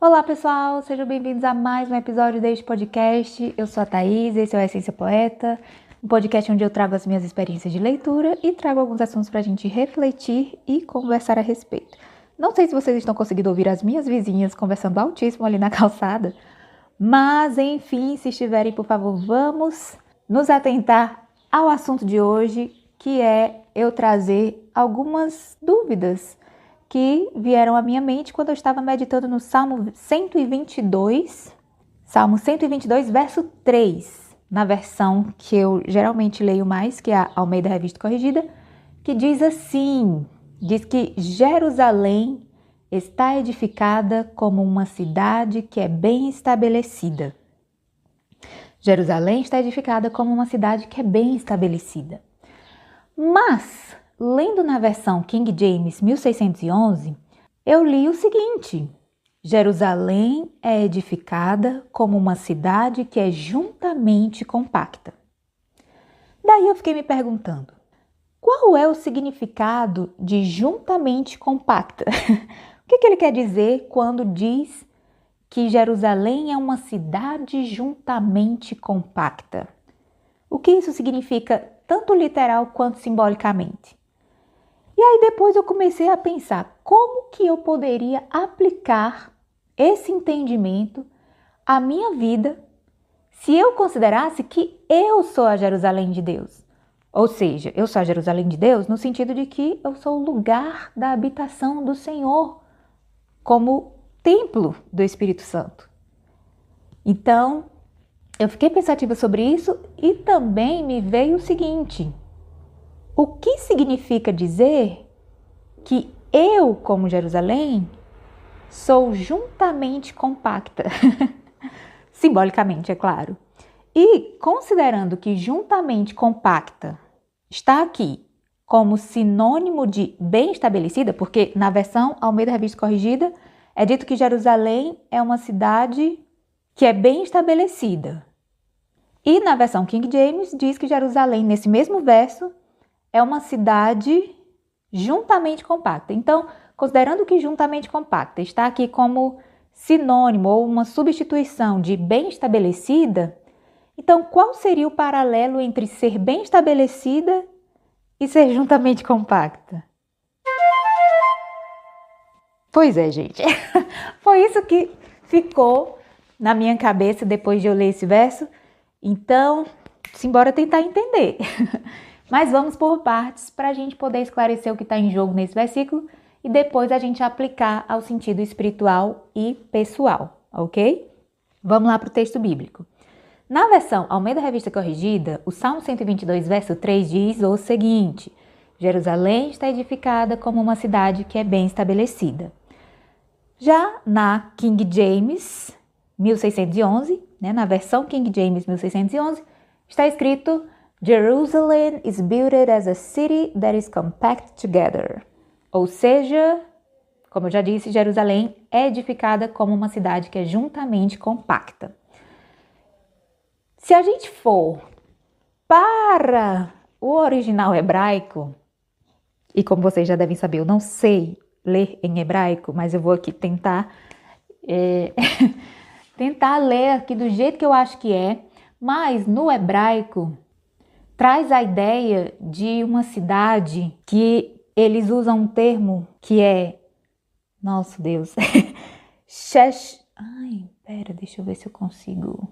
Olá pessoal, sejam bem-vindos a mais um episódio deste podcast. Eu sou a Thaís, esse é o Essência Poeta, um podcast onde eu trago as minhas experiências de leitura e trago alguns assuntos para a gente refletir e conversar a respeito. Não sei se vocês estão conseguindo ouvir as minhas vizinhas conversando altíssimo ali na calçada, mas enfim, se estiverem, por favor, vamos nos atentar ao assunto de hoje, que é eu trazer algumas dúvidas que vieram à minha mente quando eu estava meditando no Salmo 122, verso 3, na versão que eu geralmente leio mais, que é a Almeida Revista Corrigida, que diz assim, diz que Jerusalém está edificada como uma cidade que é bem estabelecida. Jerusalém está edificada como uma cidade que é bem estabelecida. Mas, lendo na versão King James 1611, eu li o seguinte: Jerusalém é edificada como uma cidade que é juntamente compacta. Daí eu fiquei me perguntando, qual é o significado de juntamente compacta? O que ele quer dizer quando diz que Jerusalém é uma cidade juntamente compacta? O que isso significa tanto literal quanto simbolicamente? E aí depois eu comecei a pensar como que eu poderia aplicar esse entendimento à minha vida se eu considerasse que eu sou a Jerusalém de Deus. Ou seja, eu sou a Jerusalém de Deus no sentido de que eu sou o lugar da habitação do Senhor, como templo do Espírito Santo. Então, eu fiquei pensativa sobre isso e também me veio o seguinte: o que significa dizer que eu, como Jerusalém, sou juntamente compacta? Simbolicamente, é claro. E considerando que juntamente compacta está aqui como sinônimo de bem estabelecida, porque na versão Almeida Revista Corrigida é dito que Jerusalém é uma cidade que é bem estabelecida. E na versão King James diz que Jerusalém, nesse mesmo verso, é uma cidade juntamente compacta. Então, considerando que juntamente compacta está aqui como sinônimo ou uma substituição de bem estabelecida, então qual seria o paralelo entre ser bem estabelecida e ser juntamente compacta? Pois é, gente. Foi isso que ficou na minha cabeça depois de eu ler esse verso. Então, simbora tentar entender. Mas vamos por partes para a gente poder esclarecer o que está em jogo nesse versículo e depois a gente aplicar ao sentido espiritual e pessoal, ok? Vamos lá para o texto bíblico. Na versão Almeida Revista Corrigida, o Salmo 122, verso 3 diz o seguinte: Jerusalém está edificada como uma cidade que é bem estabelecida. Já na King James 1611, na versão King James 1611, está escrito: Jerusalem is built as a city that is compact together. Ou seja, como eu já disse, Jerusalém é edificada como uma cidade que é juntamente compacta. Se a gente for para o original hebraico, e como vocês já devem saber, eu não sei ler em hebraico, mas eu vou aqui tentar tentar ler aqui do jeito que eu acho que é, mas no hebraico traz a ideia de uma cidade que eles usam um termo que é, nosso Deus, deixa eu ver se eu consigo.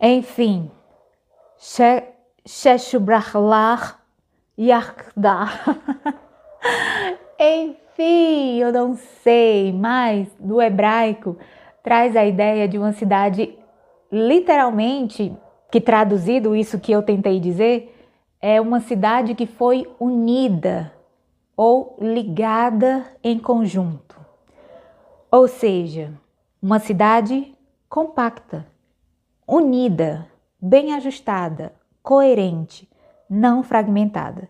Enfim, Sheshubrachlar Yachdah. Enfim, eu não sei, mas no hebraico traz a ideia de uma cidade, literalmente, que traduzido isso que eu tentei dizer, é uma cidade que foi unida ou ligada em conjunto. Ou seja, uma cidade compacta, unida, bem ajustada, coerente, não fragmentada.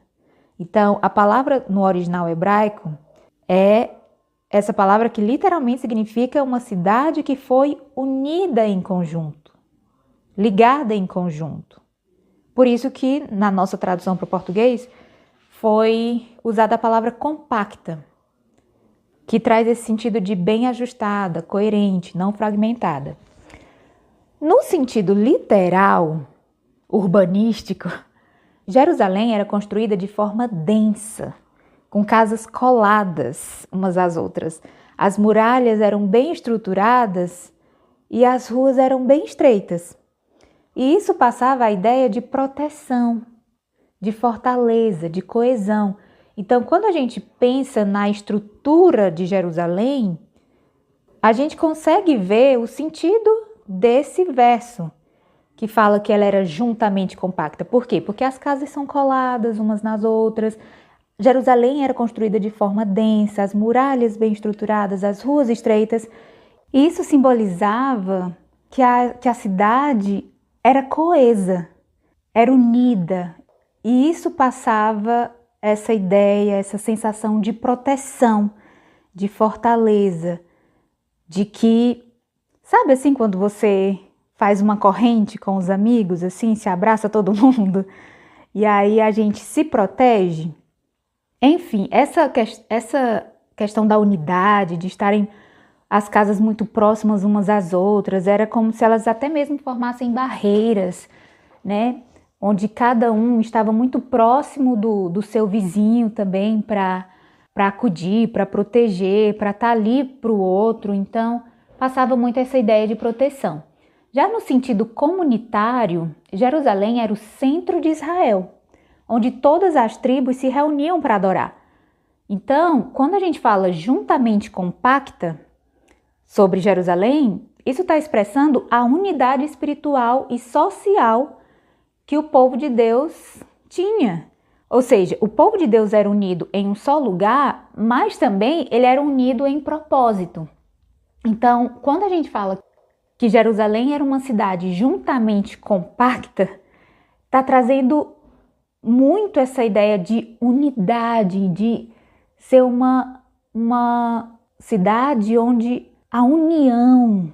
Então, a palavra no original hebraico é essa palavra que literalmente significa uma cidade que foi unida em conjunto, ligada em conjunto. Por isso que na nossa tradução para o português foi usada a palavra compacta, que traz esse sentido de bem ajustada, coerente, não fragmentada. No sentido literal, urbanístico, Jerusalém era construída de forma densa, com casas coladas umas às outras. As muralhas eram bem estruturadas e as ruas eram bem estreitas. E isso passava a ideia de proteção, de fortaleza, de coesão. Então, quando a gente pensa na estrutura de Jerusalém, a gente consegue ver o sentido desse verso, que fala que ela era juntamente compacta. Por quê? Porque as casas são coladas umas nas outras. Jerusalém era construída de forma densa, as muralhas bem estruturadas, as ruas estreitas. E isso simbolizava que a cidade era coesa, era unida. E isso passava essa ideia, essa sensação de proteção, de fortaleza, de que, sabe assim, quando você faz uma corrente com os amigos, assim, se abraça todo mundo, e aí a gente se protege? Enfim, essa questão da unidade, de estarem as casas muito próximas umas às outras, era como se elas até mesmo formassem barreiras, né? Onde cada um estava muito próximo do seu vizinho também para acudir, para proteger, para estar ali para o outro. Então, passava muito essa ideia de proteção. Já no sentido comunitário, Jerusalém era o centro de Israel, onde todas as tribos se reuniam para adorar. Então, quando a gente fala juntamente compacta sobre Jerusalém, isso está expressando a unidade espiritual e social que o povo de Deus tinha. Ou seja, o povo de Deus era unido em um só lugar, mas também ele era unido em propósito. Então, quando a gente fala que Jerusalém era uma cidade juntamente compacta, está trazendo muito essa ideia de unidade, de ser uma cidade onde a união,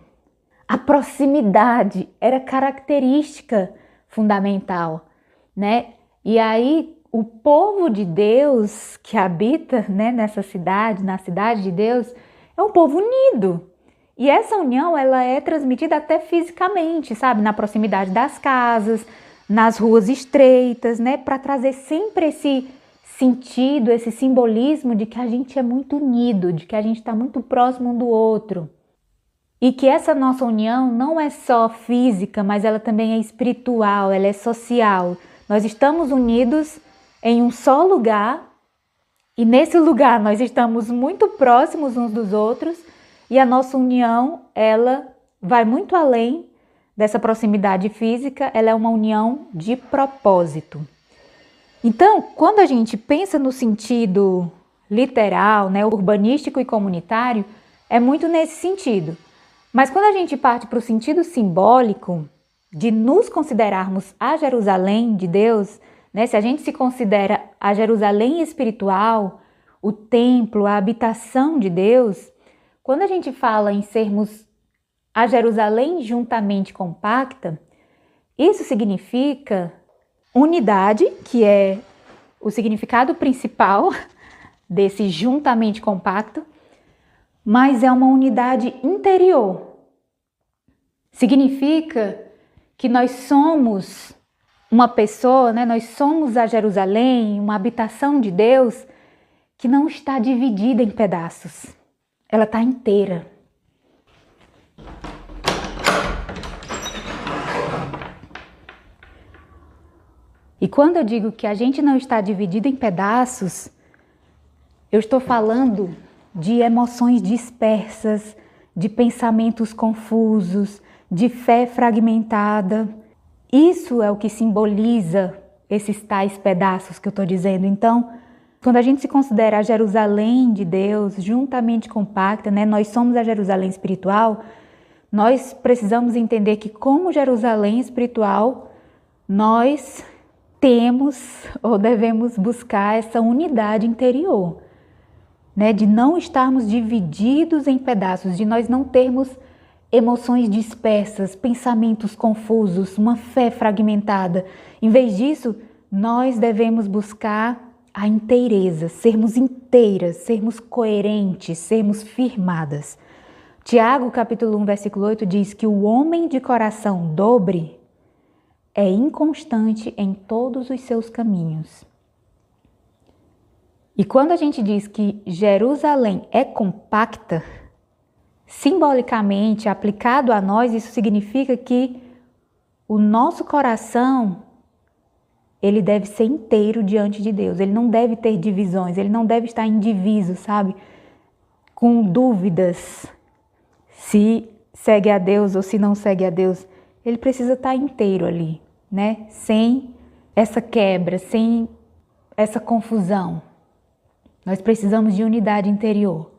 a proximidade era característica fundamental, né? E aí o povo de Deus que habita, né, nessa cidade, na cidade de Deus, é um povo unido. E essa união, ela é transmitida até fisicamente, sabe? Na proximidade das casas, nas ruas estreitas, né? Para trazer sempre esse sentido, esse simbolismo de que a gente é muito unido, de que a gente está muito próximo um do outro. E que essa nossa união não é só física, mas ela também é espiritual, ela é social. Nós estamos unidos em um só lugar e nesse lugar nós estamos muito próximos uns dos outros e a nossa união, ela vai muito além dessa proximidade física, ela é uma união de propósito. Então, quando a gente pensa no sentido literal, né, urbanístico e comunitário, é muito nesse sentido. Mas quando a gente parte para o sentido simbólico de nos considerarmos a Jerusalém de Deus, né? Se a gente se considera a Jerusalém espiritual, o templo, a habitação de Deus, quando a gente fala em sermos a Jerusalém juntamente compacta, isso significa unidade, que é o significado principal desse juntamente compacto, mas é uma unidade interior. Significa que nós somos uma pessoa, né? Nós somos a Jerusalém, uma habitação de Deus que não está dividida em pedaços. Ela está inteira. E quando eu digo que a gente não está dividido em pedaços, eu estou falando de emoções dispersas, de pensamentos confusos, de fé fragmentada. Isso é o que simboliza esses tais pedaços que eu estou dizendo. Então, quando a gente se considera a Jerusalém de Deus, juntamente compacta, né, nós somos a Jerusalém espiritual, nós precisamos entender que como Jerusalém espiritual, nós temos ou devemos buscar essa unidade interior, né, de não estarmos divididos em pedaços, de nós não termos emoções dispersas, pensamentos confusos, uma fé fragmentada. Em vez disso, nós devemos buscar a inteireza, sermos inteiras, sermos coerentes, sermos firmadas. Tiago, capítulo 1, versículo 8 diz que o homem de coração dobre é inconstante em todos os seus caminhos. E quando a gente diz que Jerusalém é compacta, simbolicamente aplicado a nós, isso significa que o nosso coração, ele deve ser inteiro diante de Deus. Ele não deve ter divisões, ele não deve estar indiviso, sabe? Com dúvidas se segue a Deus ou se não segue a Deus. Ele precisa estar inteiro ali, né? Sem essa quebra, sem essa confusão. Nós precisamos de unidade interior.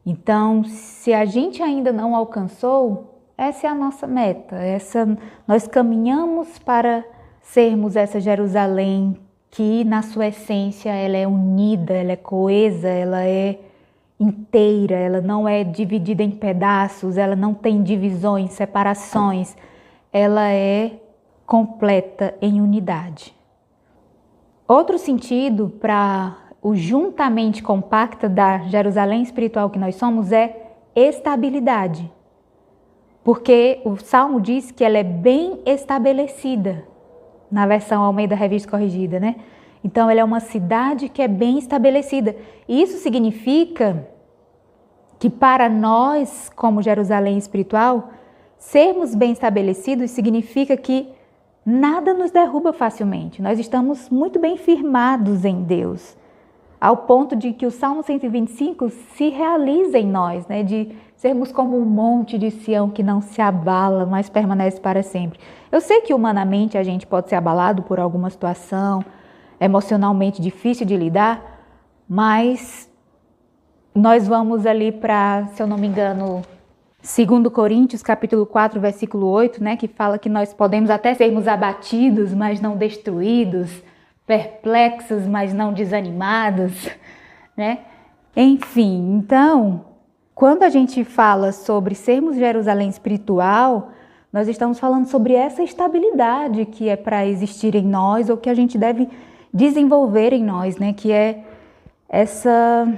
Então, se a gente ainda não alcançou, essa é a nossa meta. Nós caminhamos para sermos essa Jerusalém que, na sua essência, ela é unida, ela é coesa, ela é inteira, ela não é dividida em pedaços, ela não tem divisões, separações, ela é completa em unidade. Outro sentido para o juntamente compacta da Jerusalém espiritual que nós somos é estabilidade. Porque o Salmo diz que ela é bem estabelecida, na versão Almeida Revista Corrigida, né? Então, ela é uma cidade que é bem estabelecida. E isso significa que para nós, como Jerusalém espiritual, sermos bem estabelecidos significa que nada nos derruba facilmente. Nós estamos muito bem firmados em Deus, ao ponto de que o Salmo 125 se realiza em nós, né? De sermos como um monte de Sião que não se abala, mas permanece para sempre. Eu sei que humanamente a gente pode ser abalado por alguma situação emocionalmente difícil de lidar, mas nós vamos ali para, se eu não me engano, 2 Coríntios, capítulo 4, versículo 8, né, que fala que nós podemos até sermos abatidos, mas não destruídos, perplexos, mas não desanimados, né? Enfim, então, quando a gente fala sobre sermos Jerusalém espiritual, nós estamos falando sobre essa estabilidade que é para existir em nós, ou que a gente deve desenvolver em nós, né? Que é essa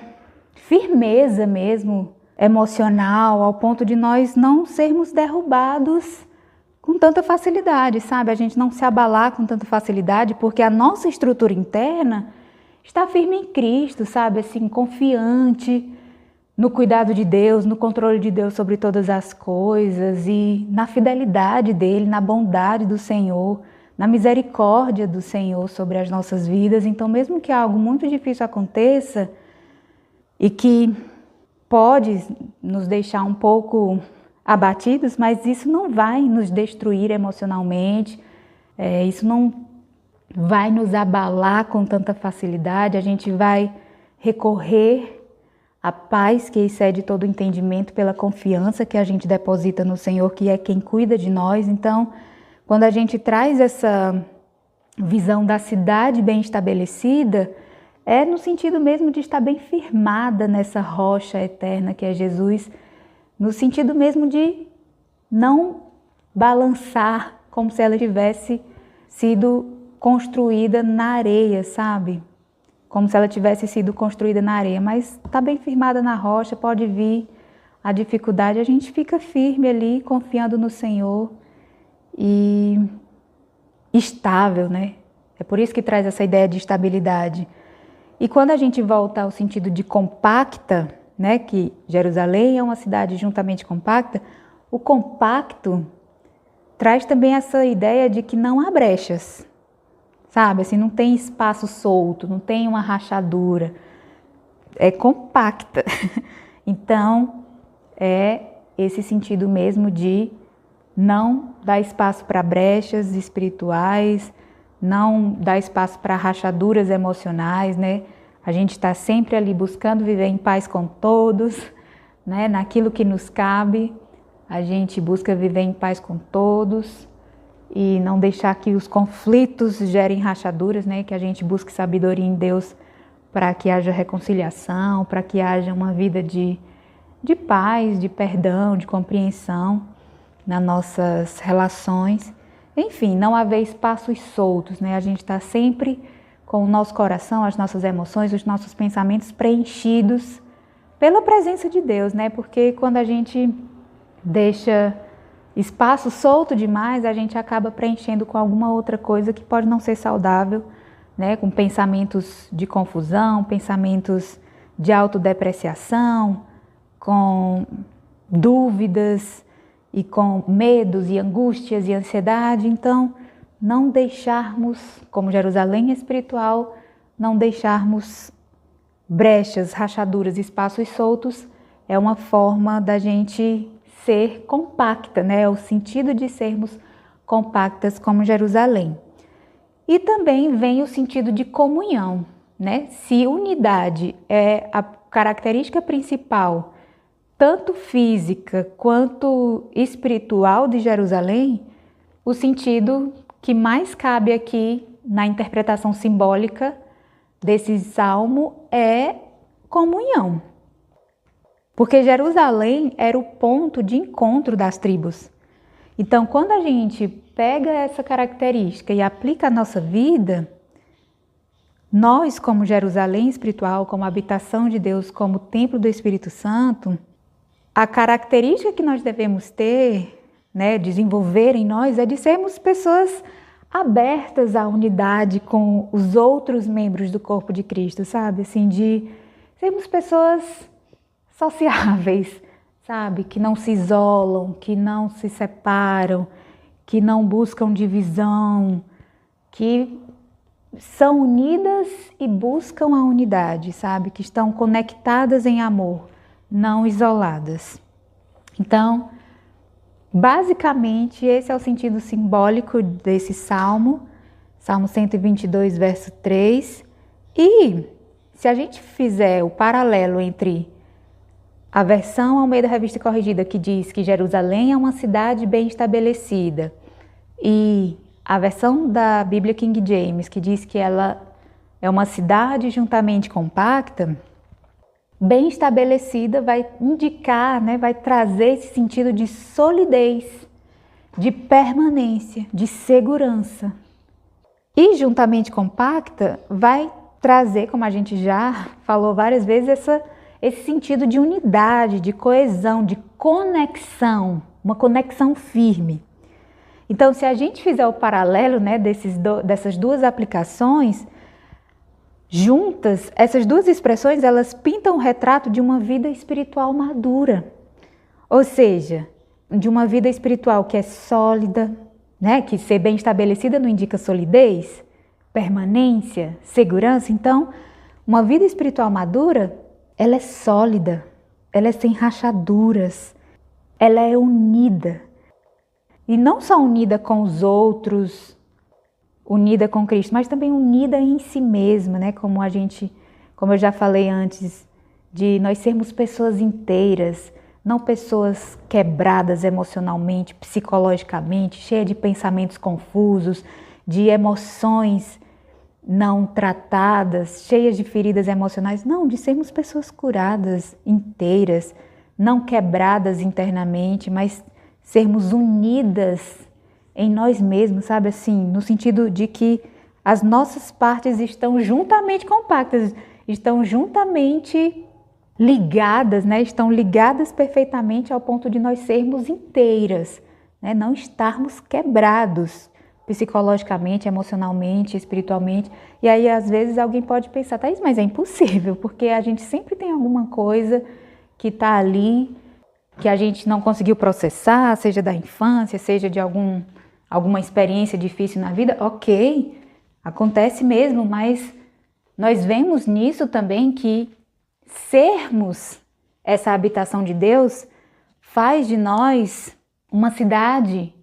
firmeza mesmo emocional, ao ponto de nós não sermos derrubados com tanta facilidade, sabe? A gente não se abalar com tanta facilidade, porque a nossa estrutura interna está firme em Cristo, sabe? Assim, confiante no cuidado de Deus, no controle de Deus sobre todas as coisas e na fidelidade dele, na bondade do Senhor, na misericórdia do Senhor sobre as nossas vidas. Então, mesmo que algo muito difícil aconteça e que pode nos deixar um pouco abatidos, mas isso não vai nos destruir emocionalmente, isso não vai nos abalar com tanta facilidade. A gente vai recorrer à paz que excede todo o entendimento pela confiança que a gente deposita no Senhor, que é quem cuida de nós. Então, quando a gente traz essa visão da cidade bem estabelecida, é no sentido mesmo de estar bem firmada nessa rocha eterna que é Jesus, no sentido mesmo de não balançar como se ela tivesse sido construída na areia, sabe? Como se ela tivesse sido construída na areia, mas está bem firmada na rocha. Pode vir a dificuldade, a gente fica firme ali, confiando no Senhor e estável, né? É por isso que traz essa ideia de estabilidade. E quando a gente volta ao sentido de compacta, né, que Jerusalém é uma cidade juntamente compacta, o compacto traz também essa ideia de que não há brechas, sabe? Assim, não tem espaço solto, não tem uma rachadura, é compacta. Então, é esse sentido mesmo de não dar espaço para brechas espirituais, não dar espaço para rachaduras emocionais, né? A gente está sempre ali buscando viver em paz com todos, né? Naquilo que nos cabe, a gente busca viver em paz com todos e não deixar que os conflitos gerem rachaduras, né? Que a gente busque sabedoria em Deus para que haja reconciliação, para que haja uma vida de paz, de perdão, de compreensão nas nossas relações. Enfim, não haver espaços soltos, né? A gente está sempre com o nosso coração, as nossas emoções, os nossos pensamentos preenchidos pela presença de Deus, né? Porque quando a gente deixa espaço solto demais, a gente acaba preenchendo com alguma outra coisa que pode não ser saudável, né? Com pensamentos de confusão, pensamentos de autodepreciação, com dúvidas e com medos e angústias e ansiedade. Então, não deixarmos, como Jerusalém espiritual, não deixarmos brechas, rachaduras, espaços soltos, é uma forma da gente ser compacta, né? É o sentido de sermos compactas como Jerusalém. E também vem o sentido de comunhão, né? Se unidade é a característica principal, tanto física quanto espiritual de Jerusalém, o sentido que mais cabe aqui na interpretação simbólica desse salmo é comunhão. Porque Jerusalém era o ponto de encontro das tribos. Então, quando a gente pega essa característica e aplica à nossa vida, nós, como Jerusalém espiritual, como habitação de Deus, como templo do Espírito Santo, a característica que nós devemos ter, né, desenvolver em nós, é de sermos pessoas abertas à unidade com os outros membros do corpo de Cristo, sabe? Assim, de sermos pessoas sociáveis, sabe? Que não se isolam, que não se separam, que não buscam divisão, que são unidas e buscam a unidade, sabe? Que estão conectadas em amor, não isoladas. Então, basicamente, esse é o sentido simbólico desse salmo, Salmo 122, verso 3. E se a gente fizer o paralelo entre a versão Almeida Revista e Corrigida, que diz que Jerusalém é uma cidade bem estabelecida, e a versão da Bíblia King James, que diz que ela é uma cidade juntamente compacta, bem estabelecida vai indicar, né, vai trazer esse sentido de solidez, de permanência, de segurança. E juntamente compacta vai trazer, como a gente já falou várias vezes, esse sentido de unidade, de coesão, de conexão, uma conexão firme. Então, se a gente fizer o paralelo, né, dessas duas aplicações, juntas, essas duas expressões, elas pintam o retrato de uma vida espiritual madura. Ou seja, de uma vida espiritual que é sólida, né? Que ser bem estabelecida não indica solidez, permanência, segurança. Então, uma vida espiritual madura, ela é sólida, ela é sem rachaduras, ela é unida. E não só unida com os outros, unida com Cristo, mas também unida em si mesma, né? Como eu já falei antes, de nós sermos pessoas inteiras, não pessoas quebradas emocionalmente, psicologicamente, cheias de pensamentos confusos, de emoções não tratadas, cheias de feridas emocionais. Não, de sermos pessoas curadas, inteiras, não quebradas internamente, mas sermos unidas em nós mesmos, sabe assim, no sentido de que as nossas partes estão juntamente compactas, estão juntamente ligadas, né? Estão ligadas perfeitamente ao ponto de nós sermos inteiras, né? Não estarmos quebrados psicologicamente, emocionalmente, espiritualmente. E aí, às vezes, alguém pode pensar, Thaís, mas é impossível, porque a gente sempre tem alguma coisa que está ali, que a gente não conseguiu processar, seja da infância, seja de alguma experiência difícil na vida. Ok, acontece mesmo, mas nós vemos nisso também que sermos essa habitação de Deus faz de nós uma cidade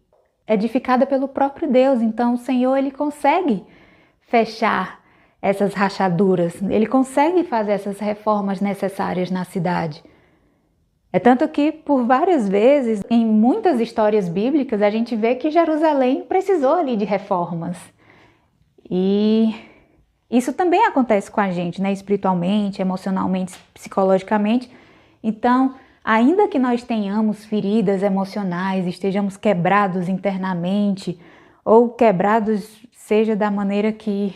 edificada pelo próprio Deus. Então o Senhor, Ele consegue fechar essas rachaduras, Ele consegue fazer essas reformas necessárias na cidade. É tanto que por várias vezes, em muitas histórias bíblicas, a gente vê que Jerusalém precisou ali de reformas. E isso também acontece com a gente, né? Espiritualmente, emocionalmente, psicologicamente. Então, ainda que nós tenhamos feridas emocionais, estejamos quebrados internamente, ou quebrados seja da maneira que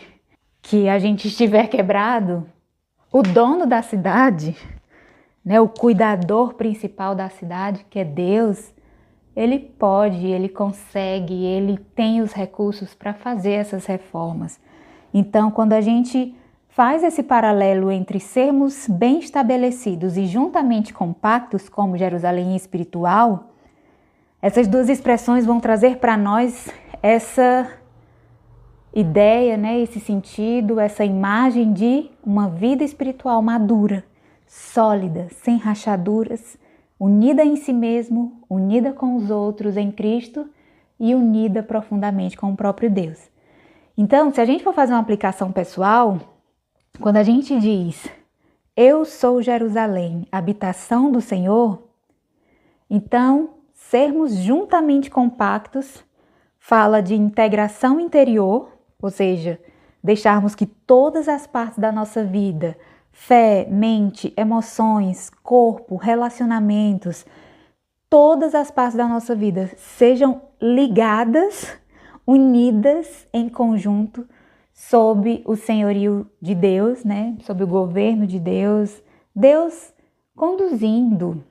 que a gente estiver quebrado, o dono da cidade, né, o cuidador principal da cidade, que é Deus, ele pode, ele consegue, ele tem os recursos para fazer essas reformas. Então, quando a gente faz esse paralelo entre sermos bem estabelecidos e juntamente compactos, como Jerusalém espiritual, essas duas expressões vão trazer para nós essa ideia, né, esse sentido, essa imagem de uma vida espiritual madura, sólida, sem rachaduras, unida em si mesmo, unida com os outros em Cristo e unida profundamente com o próprio Deus. Então, se a gente for fazer uma aplicação pessoal, quando a gente diz, eu sou Jerusalém, habitação do Senhor, então, sermos juntamente compactos fala de integração interior, ou seja, deixarmos que todas as partes da nossa vida, fé, mente, emoções, corpo, relacionamentos, todas as partes da nossa vida sejam ligadas, unidas em conjunto sob o senhorio de Deus, né? Sob o governo de Deus, Deus conduzindo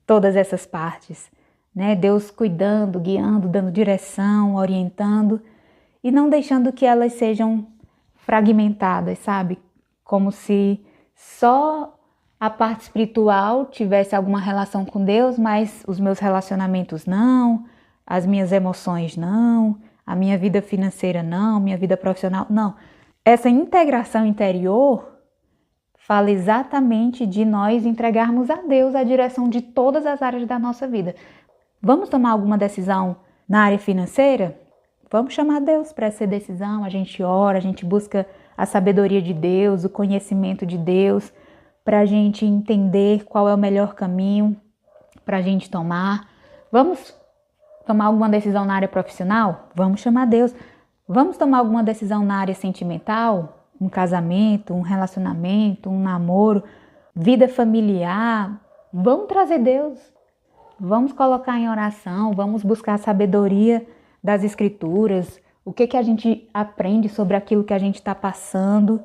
todas essas partes, né? Deus cuidando, guiando, dando direção, orientando e não deixando que elas sejam fragmentadas, sabe? Como se só a parte espiritual tivesse alguma relação com Deus, mas os meus relacionamentos não, as minhas emoções não, a minha vida financeira não, minha vida profissional não. Essa integração interior fala exatamente de nós entregarmos a Deus a direção de todas as áreas da nossa vida. Vamos tomar alguma decisão na área financeira? Vamos chamar Deus para essa decisão, a gente ora, a gente busca a sabedoria de Deus, o conhecimento de Deus, para a gente entender qual é o melhor caminho para a gente tomar. Vamos tomar alguma decisão na área profissional? Vamos chamar Deus. Vamos tomar alguma decisão na área sentimental? Um casamento, um relacionamento, um namoro, vida familiar? Vamos trazer Deus. Vamos colocar em oração, vamos buscar a sabedoria das Escrituras, o que a gente aprende sobre aquilo que a gente está passando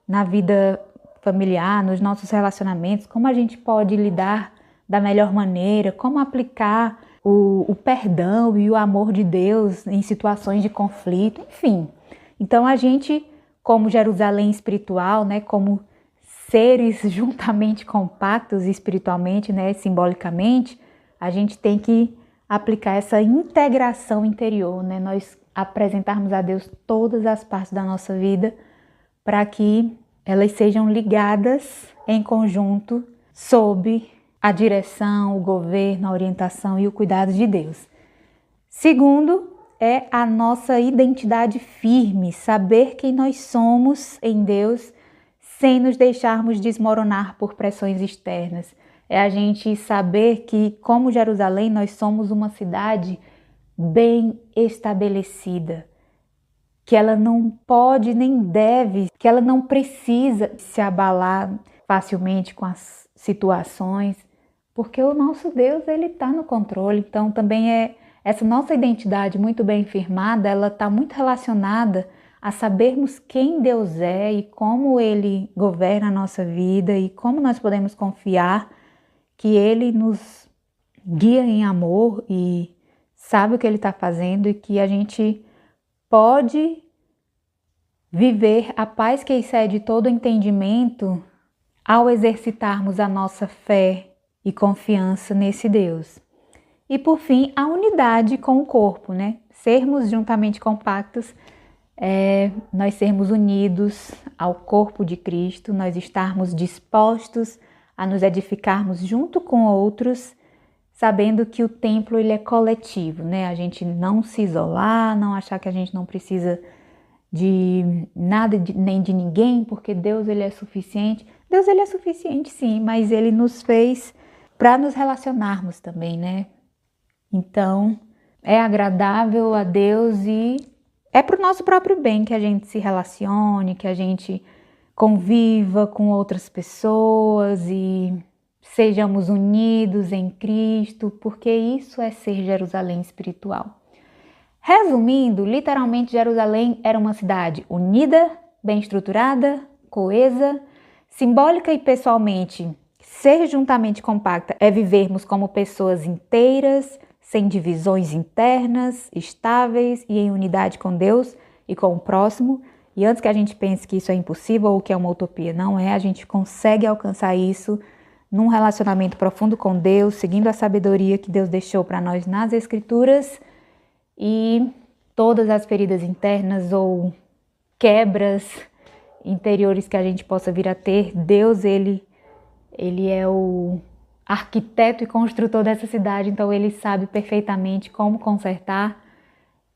na vida familiar, nos nossos relacionamentos, como a gente pode lidar da melhor maneira, como aplicar o perdão e o amor de Deus em situações de conflito, enfim. Então a gente, como Jerusalém espiritual, né, como seres juntamente compactos espiritualmente, né, simbolicamente, a gente tem que aplicar essa integração interior, né? Nós apresentarmos a Deus todas as partes da nossa vida para que elas sejam ligadas em conjunto sob a direção, o governo, a orientação e o cuidado de Deus. Segundo, é a nossa identidade firme, saber quem nós somos em Deus sem nos deixarmos desmoronar por pressões externas. É a gente saber que, como Jerusalém, nós somos uma cidade bem estabelecida, que ela não pode nem deve, que ela não precisa se abalar facilmente com as situações, porque o nosso Deus, ele está no controle. Então, também essa nossa identidade muito bem firmada, ela está muito relacionada a sabermos quem Deus é e como Ele governa a nossa vida e como nós podemos confiar que Ele nos guia em amor e sabe o que Ele está fazendo e que a gente pode viver a paz que excede todo entendimento ao exercitarmos a nossa fé e confiança nesse Deus. E por fim, a unidade com o corpo, né? Sermos juntamente compactos, nós sermos unidos ao corpo de Cristo, nós estarmos dispostos a nos edificarmos junto com outros, sabendo que o templo ele é coletivo, né? A gente não se isolar, não achar que a gente não precisa de nada nem de ninguém, porque Deus ele é suficiente. Deus ele é suficiente sim, mas ele nos fez para nos relacionarmos também, né? Então, é agradável a Deus e é para o nosso próprio bem que a gente se relacione, que a gente conviva com outras pessoas e sejamos unidos em Cristo, porque isso é ser Jerusalém espiritual. Resumindo, literalmente Jerusalém era uma cidade unida, bem estruturada, coesa, simbólica e pessoalmente. Ser juntamente compacta é vivermos como pessoas inteiras, sem divisões internas, estáveis e em unidade com Deus e com o próximo. E antes que a gente pense que isso é impossível ou que é uma utopia, não é, a gente consegue alcançar isso num relacionamento profundo com Deus, seguindo a sabedoria que Deus deixou para nós nas Escrituras, e todas as feridas internas ou quebras interiores que a gente possa vir a ter, Deus, Ele é o arquiteto e construtor dessa cidade, então Ele sabe perfeitamente como consertar.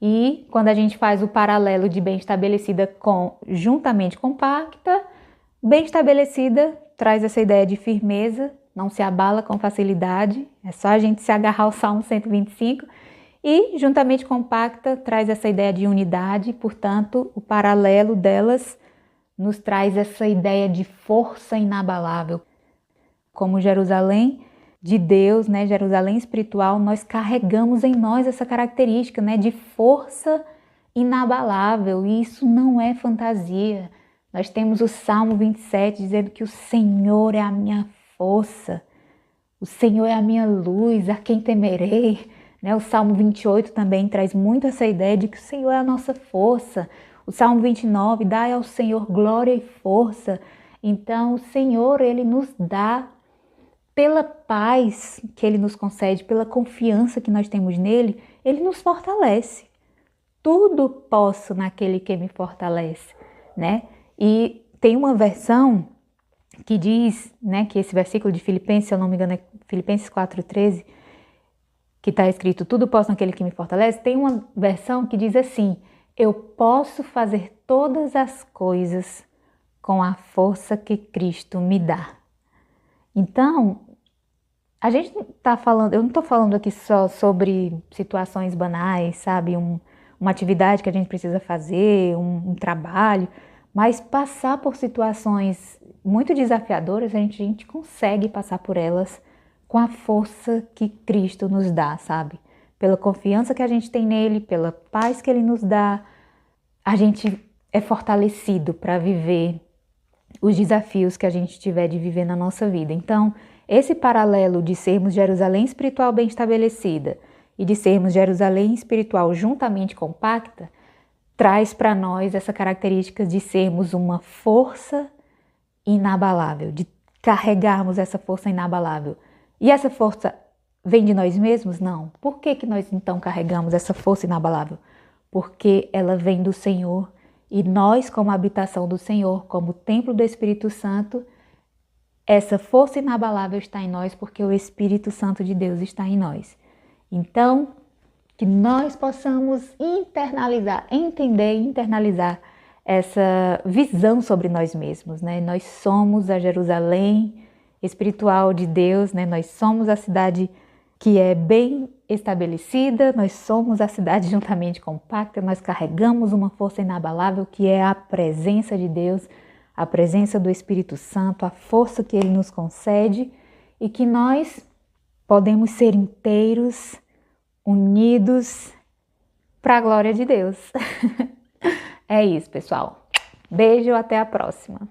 E quando a gente faz o paralelo de bem estabelecida com juntamente compacta, bem estabelecida traz essa ideia de firmeza, não se abala com facilidade, é só a gente se agarrar ao Salmo 125, e juntamente compacta traz essa ideia de unidade, portanto, o paralelo delas nos traz essa ideia de força inabalável. Como Jerusalém de Deus, né, Jerusalém espiritual, nós carregamos em nós essa característica, né, de força inabalável, e isso não é fantasia. Nós temos o Salmo 27 dizendo que o Senhor é a minha força, o Senhor é a minha luz, a quem temerei, né? O Salmo 28 também traz muito essa ideia de que o Senhor é a nossa força. O Salmo 29, dai ao Senhor glória e força. Então, o Senhor, Ele nos dá, pela paz que Ele nos concede, pela confiança que nós temos nele, Ele nos fortalece. Tudo posso naquele que me fortalece, né? E tem uma versão que diz, né, que esse versículo de Filipenses, se eu não me engano é Filipenses 4,13, que está escrito, tudo posso naquele que me fortalece, tem uma versão que diz assim, eu posso fazer todas as coisas com a força que Cristo me dá. Então, a gente está falando, eu não estou falando aqui só sobre situações banais, sabe, uma atividade que a gente precisa fazer, um trabalho, mas passar por situações muito desafiadoras, a gente consegue passar por elas com a força que Cristo nos dá, sabe? Pela confiança que a gente tem nele, pela paz que ele nos dá, a gente é fortalecido para viver os desafios que a gente tiver de viver na nossa vida. Então, esse paralelo de sermos Jerusalém espiritual bem estabelecida e de sermos Jerusalém espiritual juntamente compacta, traz para nós essa característica de sermos uma força inabalável, de carregarmos essa força inabalável. E essa força vem de nós mesmos? Não. Por que nós então carregamos essa força inabalável? Porque ela vem do Senhor e nós, como habitação do Senhor, como templo do Espírito Santo, essa força inabalável está em nós porque o Espírito Santo de Deus está em nós. Então, que nós possamos internalizar, entender e internalizar essa visão sobre nós mesmos, né? Nós somos a Jerusalém espiritual de Deus, né? Nós somos a cidade que é bem estabelecida, nós somos a cidade juntamente compacta, nós carregamos uma força inabalável que é a presença de Deus, a presença do Espírito Santo, a força que Ele nos concede e que nós podemos ser inteiros, unidos para a glória de Deus. É isso, pessoal. Beijo, até a próxima.